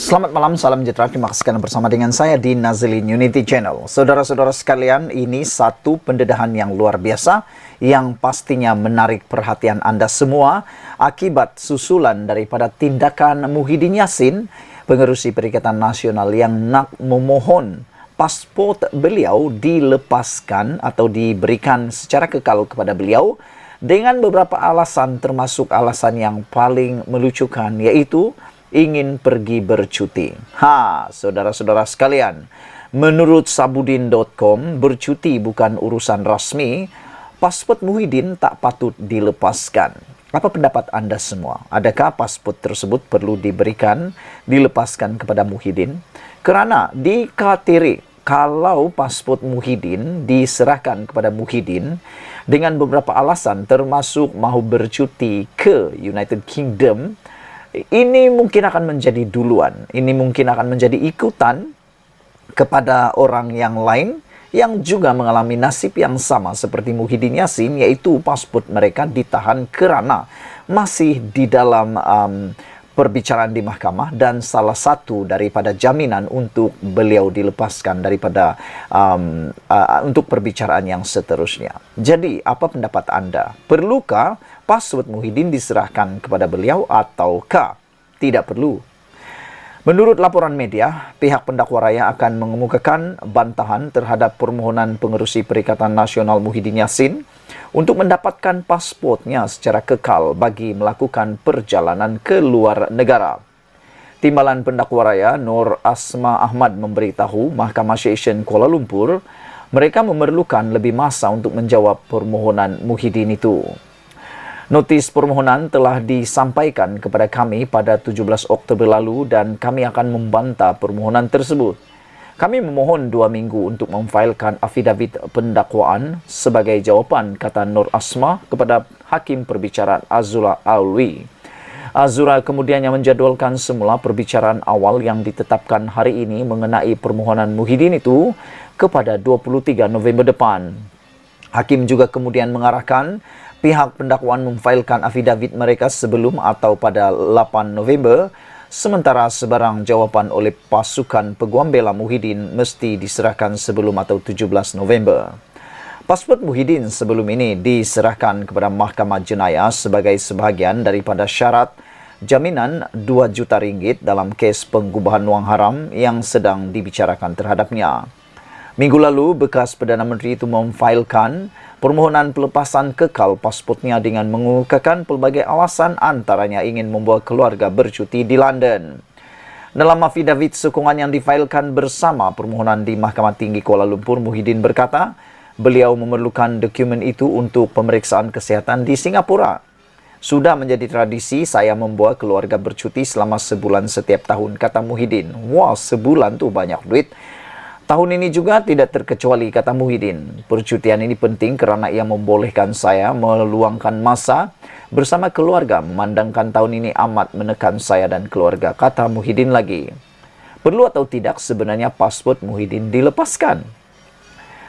Selamat malam, salam sejahtera. Terima kasih kerana bersama dengan saya di Nazlin Unity Channel. Saudara-saudara sekalian, ini satu pendedahan yang luar biasa yang pastinya menarik perhatian Anda semua akibat susulan daripada tindakan Muhyiddin Yassin, pengerusi Perikatan Nasional yang nak memohon pasport beliau dilepaskan atau diberikan secara kekal kepada beliau dengan beberapa alasan, termasuk alasan yang paling melucukan, yaitu ingin pergi bercuti. Saudara-saudara sekalian, menurut Sabudin.com, bercuti bukan urusan rasmi. Pasport Muhyiddin tak patut dilepaskan. Apa pendapat Anda semua? Adakah pasport tersebut perlu dilepaskan kepada Muhyiddin? Kerana dikhawatir kalau pasport Muhyiddin diserahkan kepada Muhyiddin dengan beberapa alasan, termasuk mahu bercuti ke United Kingdom, ini mungkin akan menjadi duluan. Ini mungkin akan menjadi ikutan kepada orang yang lain yang juga mengalami nasib yang sama seperti Muhyiddin Yassin, yaitu pasport mereka ditahan kerana masih di dalam perbicaraan di mahkamah, dan salah satu daripada jaminan untuk beliau dilepaskan daripada untuk perbicaraan yang seterusnya. Jadi, apa pendapat Anda? Perlukah pasport Muhyiddin diserahkan kepada beliau ataukah tidak perlu? Menurut laporan media, pihak pendakwa raya akan mengemukakan bantahan terhadap permohonan pengerusi Perikatan Nasional Muhyiddin Yassin untuk mendapatkan pasportnya secara kekal bagi melakukan perjalanan ke luar negara. Timbalan pendakwa raya Nur Asma Ahmad memberitahu Mahkamah Session Kuala Lumpur mereka memerlukan lebih masa untuk menjawab permohonan Muhyiddin itu. Notis permohonan telah disampaikan kepada kami pada 17 Oktober lalu dan kami akan membantah permohonan tersebut. Kami memohon 2 minggu untuk memfailkan afidavit pendakwaan sebagai jawapan, kata Nur Asma kepada Hakim Perbicaraan Azura Alwi. Azura kemudiannya menjadualkan semula perbicaraan awal yang ditetapkan hari ini mengenai permohonan Muhyiddin itu kepada 23 November depan. Hakim juga kemudian mengarahkan pihak pendakwaan memfailkan afidavit mereka sebelum atau pada 8 November, sementara sebarang jawapan oleh pasukan peguam bela Muhyiddin mesti diserahkan sebelum atau 17 November. Pasport Muhyiddin sebelum ini diserahkan kepada Mahkamah Jenayah sebagai sebahagian daripada syarat jaminan 2 juta ringgit dalam kes pengubahan wang haram yang sedang dibicarakan terhadapnya. Minggu lalu, bekas Perdana Menteri itu memfailkan permohonan pelepasan kekal pasportnya dengan mengemukakan pelbagai alasan, antaranya ingin membawa keluarga bercuti di London. Dalam afidavit sokongan yang difailkan bersama permohonan di Mahkamah Tinggi Kuala Lumpur, Muhyiddin berkata beliau memerlukan dokumen itu untuk pemeriksaan kesihatan di Singapura. Sudah menjadi tradisi saya membawa keluarga bercuti selama sebulan setiap tahun, kata Muhyiddin. Wah, sebulan tu banyak duit. Tahun ini juga tidak terkecuali, kata Muhyiddin. Percutian ini penting kerana ia membolehkan saya meluangkan masa bersama keluarga, memandangkan tahun ini amat menekan saya dan keluarga, kata Muhyiddin lagi. Perlu atau tidak sebenarnya pasport Muhyiddin dilepaskan?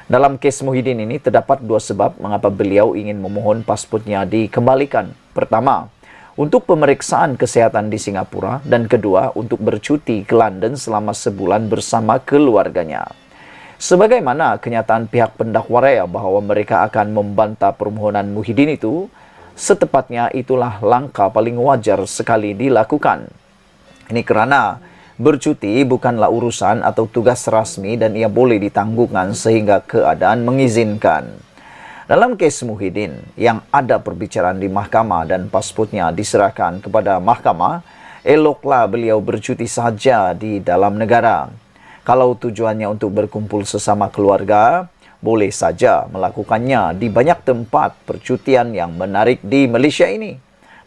Dalam kes Muhyiddin ini terdapat 2 sebab mengapa beliau ingin memohon pasportnya dikembalikan. Pertama, untuk pemeriksaan kesihatan di Singapura, dan kedua, untuk bercuti ke London selama sebulan bersama keluarganya. Sebagaimana kenyataan pihak pendakwa raya bahawa mereka akan membantah permohonan Muhyiddin itu, setepatnya itulah langkah paling wajar sekali dilakukan. Ini kerana bercuti bukanlah urusan atau tugas rasmi dan ia boleh ditanggungkan sehingga keadaan mengizinkan. Dalam kes Muhyiddin yang ada perbicaraan di mahkamah dan pasportnya diserahkan kepada mahkamah, eloklah beliau bercuti saja di dalam negara. Kalau tujuannya untuk berkumpul sesama keluarga, boleh saja melakukannya di banyak tempat percutian yang menarik di Malaysia ini.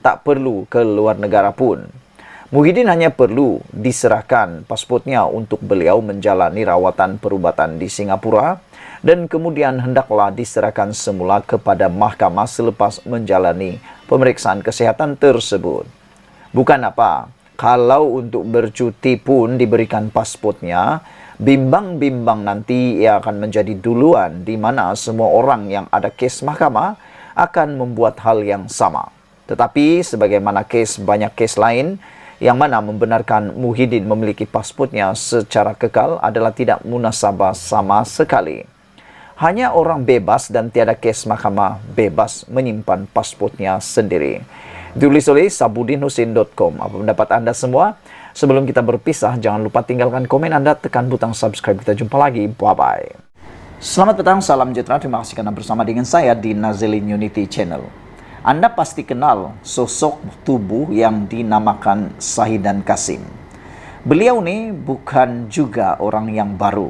Tak perlu ke luar negara pun. Muhyiddin hanya perlu diserahkan pasportnya untuk beliau menjalani rawatan perubatan di Singapura dan kemudian hendaklah diserahkan semula kepada mahkamah selepas menjalani pemeriksaan kesihatan tersebut. Bukan apa, kalau untuk bercuti pun diberikan pasportnya, bimbang-bimbang nanti ia akan menjadi duluan di mana semua orang yang ada kes mahkamah akan membuat hal yang sama. Tetapi sebagaimana banyak kes lain, yang mana membenarkan Muhyiddin memiliki paspornya secara kekal adalah tidak munasabah sama sekali. Hanya orang bebas dan tiada kes mahkamah bebas menyimpan paspornya sendiri. Ditulis oleh sabudinhusin.com. Apa pendapat Anda semua? Sebelum kita berpisah, jangan lupa tinggalkan komen Anda, tekan butang subscribe. Kita jumpa lagi. Bye-bye. Selamat petang, salam sejahtera. Terima kasih karena bersama dengan saya di Nazilin Unity Channel. Anda pasti kenal sosok tubuh yang dinamakan Shahidan Kassim. Beliau ini bukan juga orang yang baru.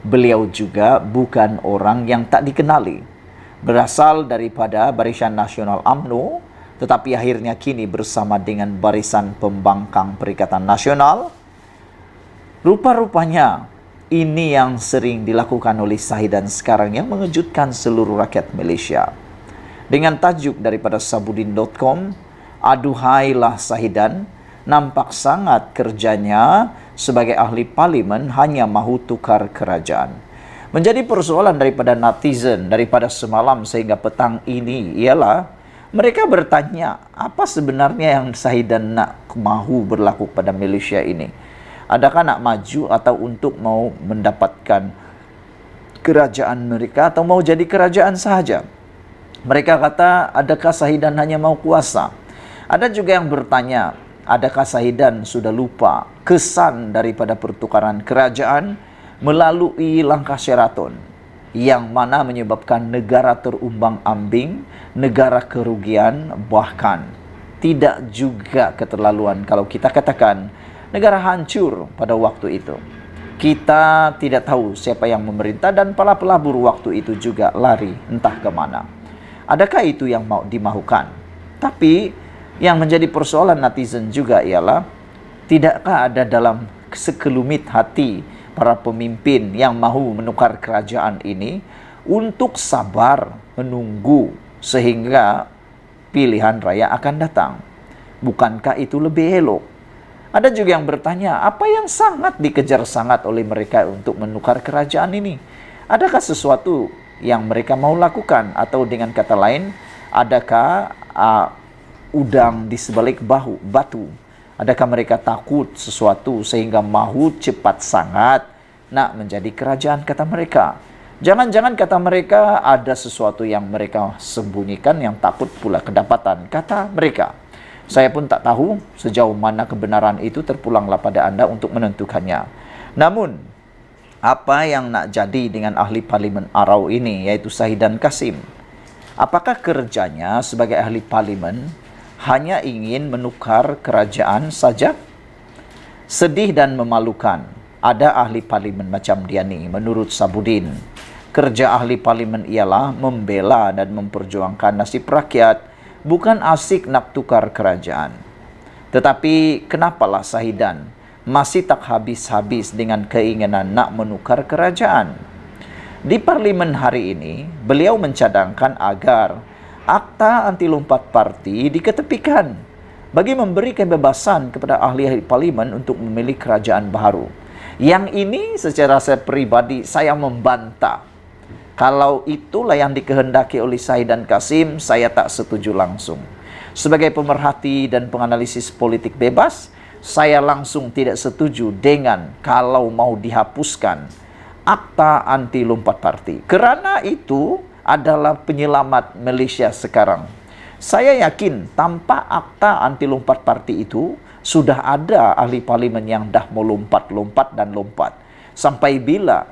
Beliau juga bukan orang yang tak dikenali. Berasal daripada Barisan Nasional UMNO, tetapi akhirnya kini bersama dengan Barisan Pembangkang Perikatan Nasional. Rupa-rupanya ini yang sering dilakukan oleh Shahidan sekarang yang mengejutkan seluruh rakyat Malaysia. Dengan tajuk daripada sabudin.com, aduhailah Shahidan, nampak sangat kerjanya sebagai ahli parlimen hanya mahu tukar kerajaan. Menjadi persoalan daripada netizen daripada semalam sehingga petang ini ialah mereka bertanya, apa sebenarnya yang Shahidan nak mahu berlaku pada Malaysia ini? Adakah nak maju atau untuk mau mendapatkan kerajaan mereka atau mau jadi kerajaan sahaja? Mereka kata, adakah Shahidan hanya mau kuasa? Ada juga yang bertanya, adakah Shahidan sudah lupa kesan daripada pertukaran kerajaan melalui langkah Sheraton yang mana menyebabkan negara terumbang-ambing, negara kerugian, bahkan tidak juga keterlaluan kalau kita katakan negara hancur pada waktu itu. Kita tidak tahu siapa yang memerintah dan para pelabur waktu itu juga lari entah ke mana. Adakah itu yang mau dimahukan? Tapi yang menjadi persoalan netizen juga ialah, tidakkah ada dalam sekelumit hati para pemimpin yang mahu menukar kerajaan ini untuk sabar menunggu sehingga pilihan raya akan datang? Bukankah itu lebih elok? Ada juga yang bertanya, apa yang sangat dikejar sangat oleh mereka untuk menukar kerajaan ini? Adakah sesuatu yang mereka mau lakukan? Atau dengan kata lain, adakah udang di sebalik batu? Adakah mereka takut sesuatu sehingga mahu cepat sangat nak menjadi kerajaan, kata mereka? Jangan-jangan kata mereka ada sesuatu yang mereka sembunyikan yang takut pula kedapatan, kata mereka. Saya pun tak tahu sejauh mana kebenaran itu, terpulanglah pada Anda untuk menentukannya. Namun, apa yang nak jadi dengan ahli parlimen Arau ini, yaitu Shahidan Kassim? Apakah kerjanya sebagai ahli parlimen hanya ingin menukar kerajaan saja? Sedih dan memalukan, ada ahli parlimen macam dia ni, menurut Sabudin. Kerja ahli parlimen ialah membela dan memperjuangkan nasib rakyat, bukan asik nak tukar kerajaan. Tetapi kenapalah Shahidan masih tak habis-habis dengan keinginan nak menukar kerajaan? Di parlimen hari ini, beliau mencadangkan agar Akta Anti Lompat Parti diketepikan bagi memberi kebebasan kepada ahli-ahli parlimen untuk memilih kerajaan baru. Yang ini secara saya pribadi saya membantah. Kalau itulah yang dikehendaki oleh Shahidan Kassim, saya tak setuju langsung. Sebagai pemerhati dan penganalisis politik bebas, saya langsung tidak setuju dengan kalau mau dihapuskan Akta Anti Lompat Parti. Kerana itu adalah penyelamat Malaysia sekarang. Saya yakin tanpa Akta Anti Lompat Parti itu, sudah ada ahli parlimen yang dah melompat-lompat dan lompat. Sampai bila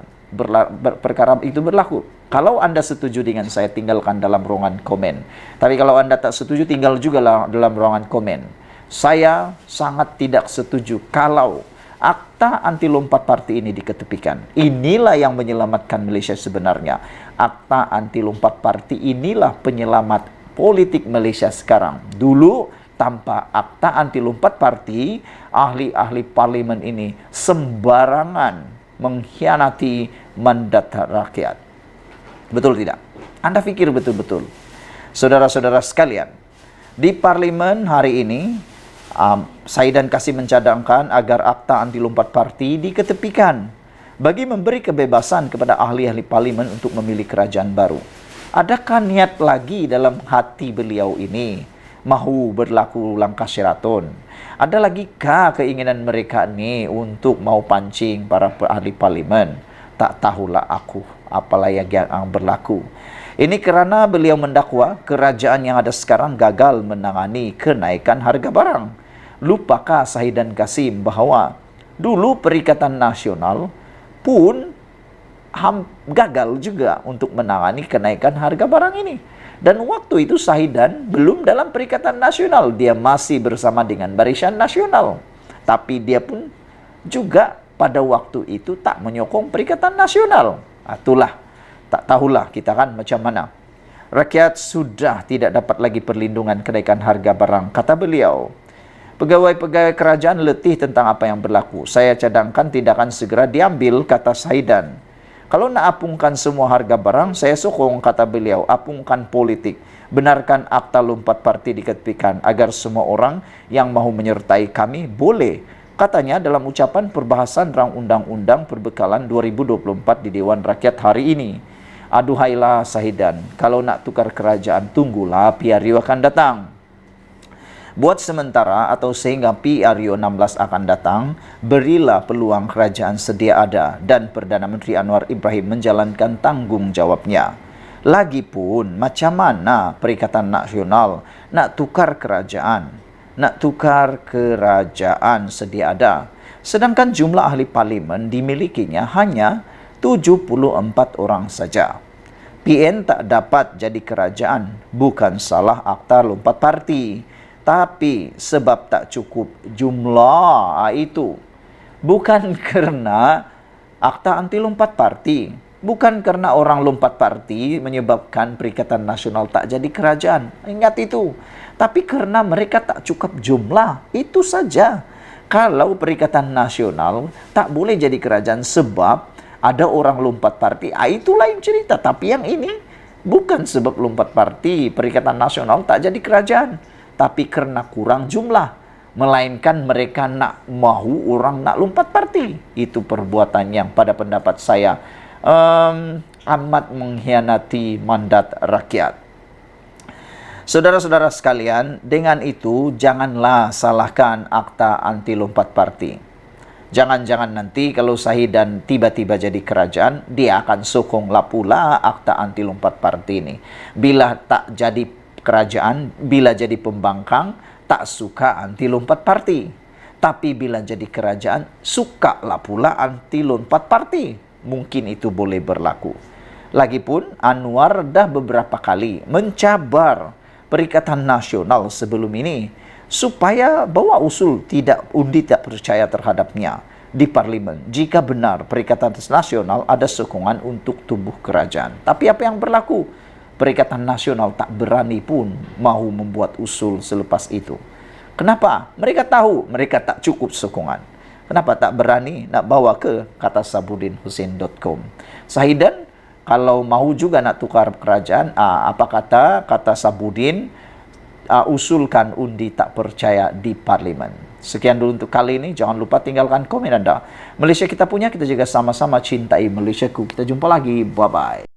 perkara itu berlaku? Kalau Anda setuju dengan saya, tinggalkan dalam ruangan komen. Tapi kalau Anda tak setuju, tinggal juga dalam ruangan komen. Saya sangat tidak setuju kalau Akta Anti Lompat Parti ini diketepikan. Inilah yang menyelamatkan Malaysia sebenarnya. Akta Anti Lompat Parti inilah penyelamat politik Malaysia sekarang. Dulu tanpa Akta Anti Lompat Parti, ahli-ahli parlimen ini sembarangan mengkhianati mandat rakyat. Betul tidak? Anda fikir betul-betul. Saudara-saudara sekalian, di parlimen hari ini, Shahidan Kassim mencadangkan agar Akta Anti Lompat Parti diketepikan bagi memberi kebebasan kepada ahli-ahli parlimen untuk memilih kerajaan baru. Adakah niat lagi dalam hati beliau ini mahu berlaku langkah Sheraton. Ada lagi kah keinginan mereka ni untuk mau pancing para ahli parlimen? Tak tahulah aku apalah yang berlaku. Ini kerana beliau mendakwa kerajaan yang ada sekarang gagal menangani kenaikan harga barang. Lupakah Sahidan Kasim bahawa dulu Perikatan Nasional pun gagal juga untuk menangani kenaikan harga barang ini. Dan waktu itu Sahidan belum dalam Perikatan Nasional, dia masih bersama dengan Barisan Nasional. Tapi dia pun juga pada waktu itu tak menyokong Perikatan Nasional. Itulah, tak tahulah kita kan macam mana. Rakyat sudah tidak dapat lagi perlindungan kenaikan harga barang, kata beliau. Pegawai-pegawai kerajaan letih tentang apa yang berlaku. Saya cadangkan tindakan segera diambil, kata Sahidan. Kalau nak apungkan semua harga barang, saya sokong, kata beliau, apungkan politik. Benarkan akta lompat parti diketepikan agar semua orang yang mahu menyertai kami boleh. Katanya dalam ucapan perbahasan rang undang-undang perbekalan 2024 di Dewan Rakyat hari ini. Aduhailah Sahidan, kalau nak tukar kerajaan, tunggulah PRU akan datang. Buat sementara atau sehingga PRU 16 akan datang, berilah peluang kerajaan sedia ada dan Perdana Menteri Anwar Ibrahim menjalankan tanggungjawabnya. Lagipun, macam mana Perikatan Nasional nak tukar kerajaan? Nak tukar kerajaan sedia ada. Sedangkan jumlah ahli parlimen dimilikinya hanya 74 orang saja. PN tak dapat jadi kerajaan, bukan salah akta lompat parti. Tapi sebab tak cukup jumlah itu. Bukan kerana akta anti lompat parti. Bukan kerana orang lompat parti menyebabkan Perikatan Nasional tak jadi kerajaan. Ingat itu. Tapi kerana mereka tak cukup jumlah. Itu saja. Kalau Perikatan Nasional tak boleh jadi kerajaan sebab ada orang lompat parti, itu lain cerita. Tapi yang ini bukan sebab lompat parti Perikatan Nasional tak jadi kerajaan. Tapi kerana kurang jumlah, melainkan mereka nak mahu orang nak lompat parti. Itu perbuatan yang pada pendapat saya amat mengkhianati mandat rakyat. Saudara-saudara sekalian, dengan itu janganlah salahkan akta anti lompat parti. Jangan-jangan nanti kalau Sahidan tiba-tiba jadi kerajaan, dia akan sokonglah pula akta anti lompat parti ini. Bila tak jadi kerajaan, bila jadi pembangkang, tak suka anti lompat parti. Tapi bila jadi kerajaan, sukalah pula anti lompat parti. Mungkin itu boleh berlaku. Lagipun, Anwar dah beberapa kali mencabar Perikatan Nasional sebelum ini supaya bawa usul undi tak percaya terhadapnya di parlimen jika benar Perikatan Nasional ada sokongan untuk tumbuh kerajaan. Tapi apa yang berlaku? Perikatan Nasional tak berani pun mahu membuat usul selepas itu. Kenapa? Mereka tahu mereka tak cukup sokongan. Kenapa tak berani nak bawa ke kata sabudinhusin.com. Sahidan, kalau mahu juga nak tukar kerajaan, apa kata Sabudin, usulkan undi tak percaya di parlimen. Sekian dulu untuk kali ini. Jangan lupa tinggalkan komen Anda. Malaysia kita punya, kita juga sama-sama cintai Malaysiaku. Kita jumpa lagi. Bye-bye.